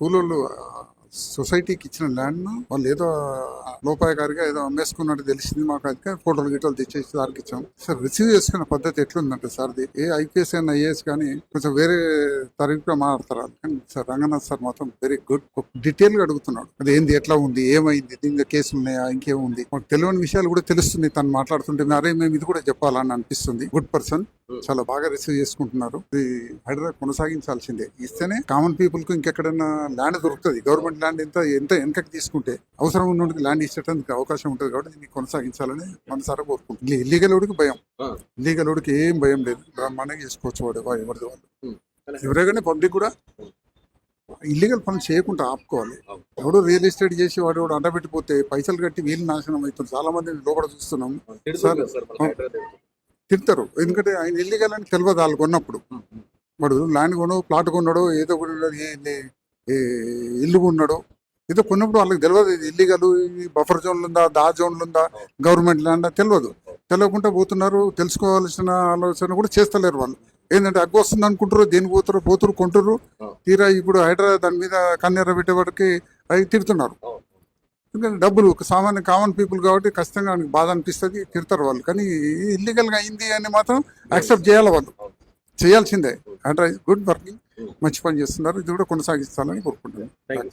కూలోళ్ళు సొసైటీకి ఇచ్చిన ల్యాండ్ ను వాళ్ళు ఏదో లోపాయకారిగా ఏదో అమ్మేసుకున్నట్టు తెలిసింది మాకు. అయితే ఫోటోలు గిటోలు తెచ్చేసి సార్కి ఇచ్చాం. సార్ రిసీవ్ చేసుకున్న పద్ధతి ఎట్లుందంటే సార్ది ఏ ఐపీఎస్ అండ్ ఐఏఎస్ కానీ కొంచెం వేరే తరగతిగా మాట్లాడతారు. కానీ సార్ రంగనాథ్ సార్ మాత్రం వెరీ గుడ్. డీటెయిల్ గా అడుగుతున్నాడు. అది ఏంది, ఎట్లా ఉంది, ఏమైంది, దీనిలో కేసులు ఉన్నాయా, ఇంకేముంది, మాకు తెలియని విషయాలు కూడా తెలుస్తుంది. తను మాట్లాడుతుంటే అరే మేము ఇది కూడా చెప్పాలని అనిపిస్తుంది. గుడ్ పర్సన్, చాలా బాగా రిసీవ్ చేసుకుంటున్నారు. ఇది హైదరాబాద్ కొనసాగించాల్సిందే. ఇస్తేనే కామన్ పీపుల్ కు ఇంకెక్కడైనా ల్యాండ్ దొరుకుతుంది. గవర్నమెంట్ ల్యాండ్ ఎంత వెనకకి తీసుకుంటే అవసరం ఉన్నోడికి ల్యాండ్ ఇచ్చేటానికి అవకాశం ఉంటుంది. కాబట్టి దీన్ని కొనసాగించాలని మనసారా కోరుకుంటుంది. ఇల్లీగల్ ఓడికి భయం, ఇల్లీగల్ ఓడికి ఏం భయం లేదు. బ్రహ్మాండంగా చేసుకోవచ్చు వాడు ఎవరిది వాళ్ళు. ఎవరైనా పబ్లిక్ కూడా ఇల్లీగల్ పనులు చేయకుండా ఆపుకోవాలి. ఎవడో రియల్ ఎస్టేట్ చేసి వాడు అడ్డబెట్టిపోతే పైసలు కట్టి వీళ్ళు నాశనం అవుతుంది. చాలా మంది లోపల చూస్తున్నాం సార్. తిడతారు, ఎందుకంటే ఆయన ఇల్లీగల్ అని తెలియదు వాళ్ళు కొన్నప్పుడు. వాడు ల్యాండ్ కొనో ప్లాట్ కొన్నాడో ఏదో ఇల్లు కొన్నాడో ఏదో కొన్నప్పుడు వాళ్ళకి తెలియదు ఇది ఇల్లీగల్, బఫర్ జోన్లు ఉందా, జోన్లు ఉందా, గవర్నమెంట్ ల్యాండ్ తెలియదు. తెలియకుండా పోతున్నారు. తెలుసుకోవాల్సిన ఆలోచన కూడా చేస్తలేరు వాళ్ళు. ఏంటంటే అగ్గు వస్తుంది అనుకుంటారు, దేనికి పోతారు కొంటారు. తీరా ఇప్పుడు హైదరాబాద్ దాని మీద కన్నెర్ర పెట్టేవాడికి అవి తిడుతున్నారు. ఎందుకంటే డబ్బులు సామాన్య కామన్ పీపుల్ కాబట్టి ఖచ్చితంగా బాధ అనిపిస్తుంది, తిడతారు వాళ్ళు. కానీ ఇల్లీగల్గా అయింది అని మాత్రం యాక్సెప్ట్ చేయాలి వాళ్ళు, చేయాల్సిందే. అంటే గుడ్ వర్కింగ్, మంచి పని చేస్తున్నారు. ఇది కూడా కొనసాగిస్తారని కోరుకుంటున్నాను.